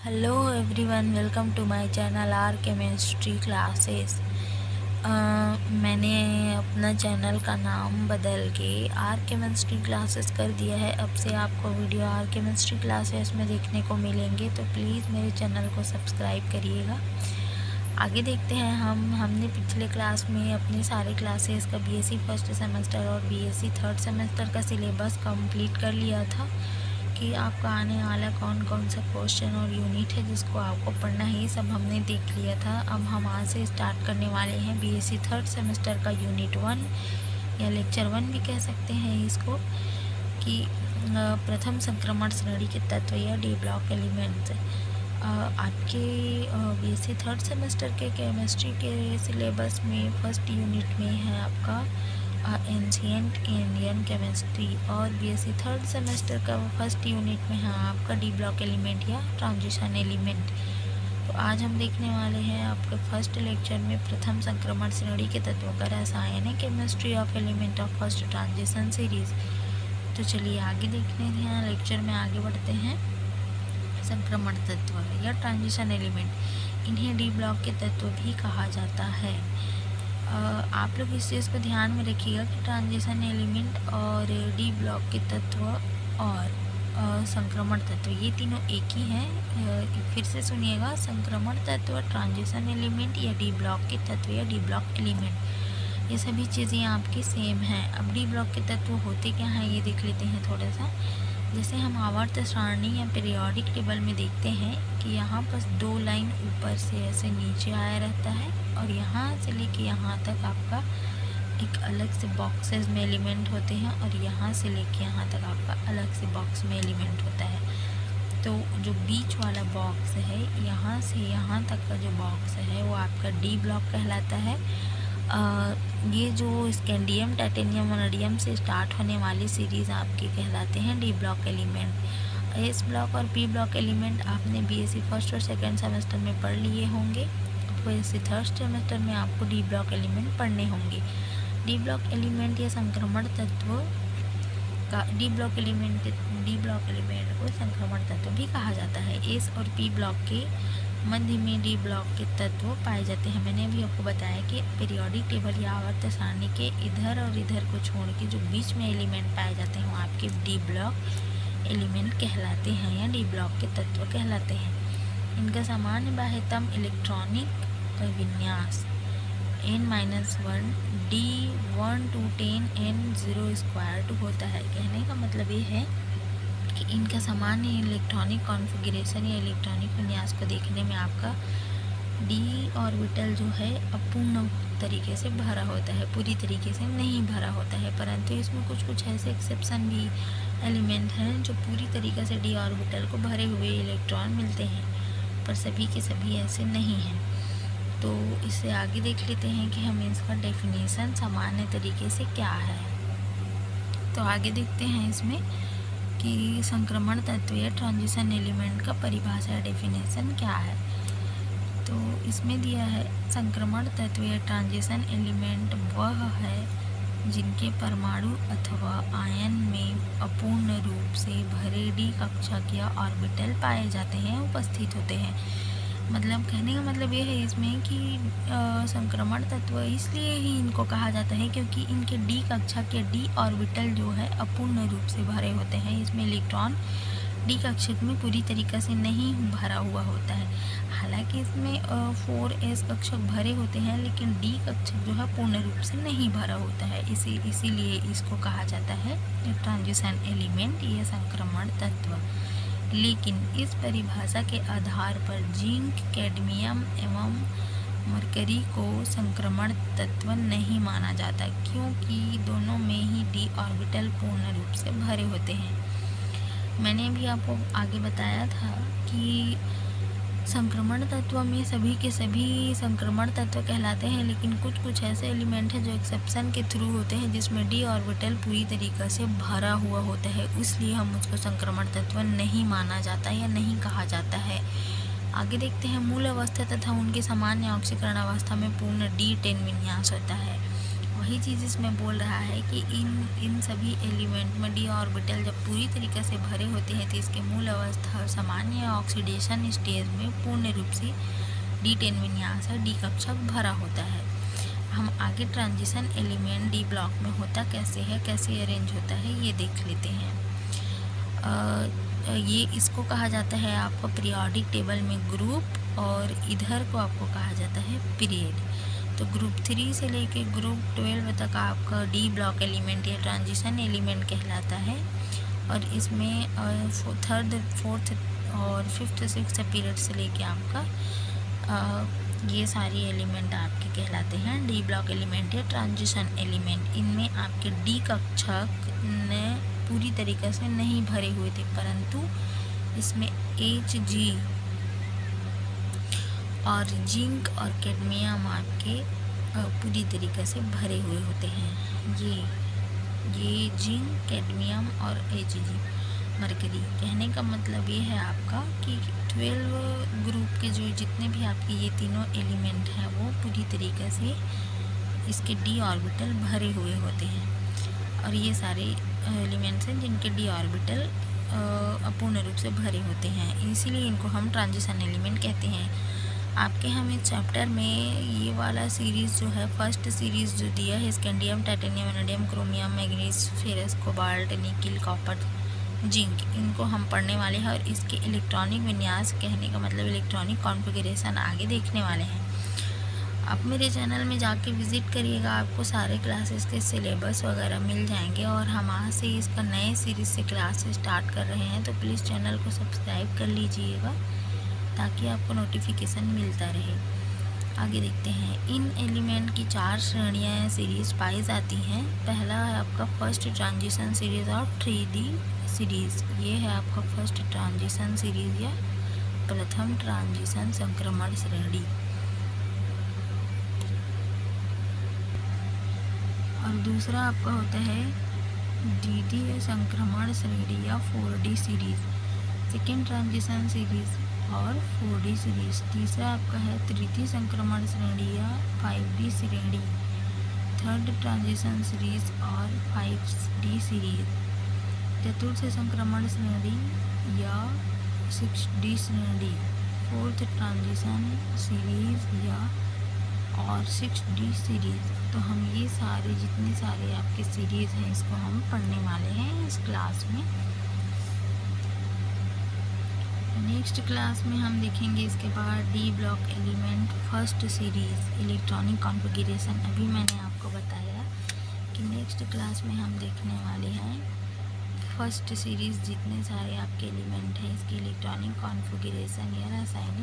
Hello everyone, welcome to my channel R chemistry classes. मैंने अपना channel का नाम बदल के आर केमिस्ट्री क्लासेस कर दिया है। अब से आपको वीडियो आर केमिस्ट्री क्लासेस में देखने को मिलेंगे, तो प्लीज़ मेरे चैनल को सब्सक्राइब करिएगा। आगे देखते हैं हमने पिछले क्लास में अपने सारे क्लासेस का बीएससी फर्स्ट सेमेस्टर और बीएससी थर्ड सेमेस्टर का सिलेबस कंप्लीट कर लिया था कि आपका आने वाला कौन कौन सा क्वेश्चन और यूनिट है जिसको आपको पढ़ना है, ये सब हमने देख लिया था। अब हम आज से स्टार्ट करने वाले हैं बीएससी थर्ड सेमेस्टर का यूनिट 1 या लेक्चर 1 भी कह सकते हैं इसको, कि प्रथम संक्रमण श्रेणी के तत्व या डी ब्लॉक एलिमेंट्स। आपके बीएससी थर्ड सेमेस्टर के केमिस्ट्री के सिलेबस में फर्स्ट यूनिट में है आपका एंशिएंट इंडियन केमिस्ट्री, और बीएससी थर्ड सेमेस्टर का फर्स्ट यूनिट में है आपका डी ब्लॉक एलिमेंट या ट्रांजिशन एलिमेंट। तो आज हम देखने वाले हैं आपके फर्स्ट लेक्चर में प्रथम संक्रमण श्रेणी के तत्वों का रसायन, chemistry of element of first transition series. तो चलिए आगे देखते हैं, लेक्चर में आगे बढ़ते हैं। संक्रमण तत्व या ट्रांजिशन एलिमेंट, इन्हें डी ब्लॉक के तत्व भी कहा जाता है। आप लोग इस चीज़ को ध्यान में रखिएगा कि ट्रांजिशन एलिमेंट और डी ब्लॉक के तत्व और संक्रमण तत्व ये तीनों एक ही हैं। फिर से सुनिएगा, संक्रमण तत्व, ट्रांजिशन एलिमेंट या डी ब्लॉक के तत्व या डी ब्लॉक एलिमेंट, ये सभी चीज़ें आपकी सेम हैं। अब डी ब्लॉक के तत्व होते क्या हैं ये देख लेते हैं थोड़ा सा। जैसे हम आवर्त सारणी या पीरियोडिक टेबल में देखते हैं कि यहाँ पर 2 लाइन ऊपर से ऐसे नीचे आया रहता है, और यहाँ से लेके यहाँ तक आपका एक अलग से बॉक्सेस में एलिमेंट होते हैं, और यहाँ से लेके यहाँ तक आपका अलग से बॉक्स में एलिमेंट होता है। तो जो बीच वाला बॉक्स है, यहाँ से यहाँ तक का जो बॉक्स है वो आपका डी ब्लॉक कहलाता है। ये जो स्कैंडियम, टाइटेनियम, वैनेडियम से स्टार्ट होने वाली सीरीज़ आपके कहलाते हैं D block element. S block और पी ब्लॉक एलिमेंट आपने बीएससी फर्स्ट और सेकंड सेमेस्टर में पढ़ लिए होंगे, तो बीएससी थर्ड सेमेस्टर में आपको डी ब्लॉक एलिमेंट पढ़ने होंगे। डी ब्लॉक एलिमेंट या संक्रमण तत्व का डी ब्लॉक एलिमेंट को संक्रमण तत्व भी कहा जाता है। एस और पी ब्लॉक के मध्य में डी ब्लॉक के तत्व पाए जाते हैं। मैंने अभी आपको बताया कि पीरियोडिक टेबल या आवर्त सारणी के इधर और इधर को छोड़ के जो बीच में एलिमेंट पाए जाते हैं वो आपके डी ब्लॉक एलिमेंट कहलाते हैं या डी ब्लॉक के तत्व कहलाते हैं। इनका सामान्य बाह्यतम इलेक्ट्रॉनिक विन्यास n-1 d1 to 10 n0² होता है। कहने का मतलब ये है कि इनका सामान्य इलेक्ट्रॉनिक कॉन्फ़िगरेशन या इलेक्ट्रॉनिक विन्यास को देखने में आपका डी ऑर्बिटल जो है अपूर्ण तरीके से भरा होता है, पूरी तरीके से नहीं भरा होता है। परंतु इसमें कुछ ऐसे एक्सेप्शन भी एलिमेंट हैं जो पूरी तरीके से डी ऑर्बिटल को भरे हुए इलेक्ट्रॉन मिलते हैं, पर सभी के सभी ऐसे नहीं हैं। तो इससे आगे देख लेते हैं कि हमें इसका डेफिनेशन सामान्य तरीके से क्या है। तो आगे देखते हैं इसमें कि संक्रमण तत्व या ट्रांजिशन एलिमेंट का परिभाषा या डेफिनेशन क्या है। तो इसमें दिया है, संक्रमण तत्व या ट्रांजिशन एलिमेंट वह है जिनके परमाणु अथवा आयन में अपूर्ण रूप से भरे डी कक्षक या ऑर्बिटल पाए जाते हैं, उपस्थित होते हैं। मतलब कहने का मतलब ये है इसमें कि संक्रमण तत्व इसलिए ही इनको कहा जाता है क्योंकि इनके डी कक्षक या डी ऑर्बिटल जो है अपूर्ण रूप से भरे होते हैं। इसमें इलेक्ट्रॉन डी कक्षक में पूरी तरीक़ा से नहीं भरा हुआ होता है। हालांकि इसमें 4s कक्षक भरे होते हैं, लेकिन डी कक्षक जो है पूर्ण रूप से नहीं भरा होता है। इसीलिए इसको कहा जाता है ट्रांजिशन एलिमेंट या संक्रमण तत्व। लेकिन इस परिभाषा के आधार पर जिंक, कैडमियम एवं मरकरी को संक्रमण तत्व नहीं माना जाता, क्योंकि दोनों में ही डी ऑर्बिटल पूर्ण रूप से भरे होते हैं। मैंने भी आपको आगे बताया था कि संक्रमण तत्व में सभी के सभी संक्रमण तत्व कहलाते हैं, लेकिन कुछ ऐसे एलिमेंट हैं जो एक्सेप्शन के थ्रू होते हैं जिसमें डी ऑर्बिटल पूरी तरीक़ा से भरा हुआ होता है, इसलिए हम उसको संक्रमण तत्व नहीं माना जाता या नहीं कहा जाता है। आगे देखते हैं, मूल अवस्था तथा उनके सामान्य ऑक्सीकरण अवस्था में पूर्ण D10 विन्यास होता है। वही चीज़ इसमें बोल रहा है कि इन सभी एलिमेंट में डी ऑर्बिटल जब पूरी तरीके से भरे होते हैं तो इसके मूल अवस्था और सामान्य ऑक्सीडेशन स्टेज में पूर्ण रूप से D10 विन्यास है डी कक्षक भरा होता है। हम आगे ट्रांजिशन एलिमेंट डी ब्लॉक में होता कैसे है, कैसे अरेंज होता है, ये देख लेते हैं। ये इसको कहा जाता है आपका पीरियोडिक टेबल में ग्रुप, और इधर को आपको कहा जाता है पीरियड। तो ग्रुप 3 से लेके ग्रुप 12 तक आपका डी ब्लॉक एलिमेंट या ट्रांजिशन एलिमेंट कहलाता है, और इसमें थर्ड, फोर्थ और फिफ्थ, सिक्स्थ पीरियड से लेके आपका ये सारी एलिमेंट आपके कहलाते हैं डी ब्लॉक एलिमेंट या ट्रांजिशन एलिमेंट। इनमें आपके डी कक्षक ने पूरी तरीके से नहीं भरे हुए थे, परंतु इसमें Hg और जिंक और कैडमियम आपके पूरी तरीके से भरे हुए होते हैं। ये जिंक, कैडमियम और Hg, मरकरी। कहने का मतलब ये है आपका कि 12 ग्रुप के जो जितने भी आपके ये तीनों एलिमेंट हैं वो पूरी तरीके से इसके डी ऑर्बिटल भरे हुए होते हैं, और ये सारे एलिमेंट्स हैं जिनके डी ऑर्बिटल अपूर्ण रूप से भरे होते हैं, इसीलिए इनको हम ट्रांजिशन एलिमेंट कहते हैं। आपके हम इस चैप्टर में ये वाला सीरीज़ जो है, फर्स्ट सीरीज़ जो दिया है, scandium, titanium, vanadium, chromium, manganese, ferrous, cobalt, nickel, copper, zinc, इनको हम पढ़ने वाले हैं, और इसके इलेक्ट्रॉनिक विन्यास, कहने का मतलब इलेक्ट्रॉनिक कॉन्फ़िगरेशन आगे देखने वाले हैं। आप मेरे चैनल में जाके विज़िट करिएगा, आपको सारे क्लासेस के सिलेबस वगैरह मिल जाएंगे, और हम आज से इसका नए सीरीज़ से क्लास स्टार्ट कर रहे हैं, तो प्लीज़ चैनल को सब्सक्राइब कर लीजिएगा ताकि आपको नोटिफिकेशन मिलता रहे। आगे देखते हैं। इन एलिमेंट की 4 श्रेणियाँ सीरीज़ पाई जाती हैं। पहला है आपका फर्स्ट ट्रांजिशन सीरीज़ और 3D सीरीज़। ये है आपका फर्स्ट ट्रांजिशन सीरीज़ या प्रथम ट्रांजिशन संक्रमण श्रेणी, और दूसरा आपका होता है द्वितीय संक्रमण श्रेणी या 4D series, second transition series और 4D सीरीज़। तीसरा आपका है तृतीय संक्रमण श्रेणी या 5D श्रेणी, थर्ड ट्रांजिशन सीरीज़ और 5D सीरीज़। चतुर्थ संक्रमण श्रेणी या 6D श्रेणी, फोर्थ ट्रांजिशन सीरीज़ या और 6D सीरीज़। तो हम ये सारे जितने सारे आपके सीरीज़ हैं इसको हम पढ़ने वाले हैं इस क्लास में। नेक्स्ट क्लास में हम देखेंगे इसके बाद D block element first series, electronic configuration. अभी मैंने आपको बताया कि नेक्स्ट क्लास में हम देखने वाले हैं फर्स्ट सीरीज़, जितने सारे आपके एलिमेंट हैं इसकी इलेक्ट्रॉनिक कॉन्फ़िगरेशन या रासायनिक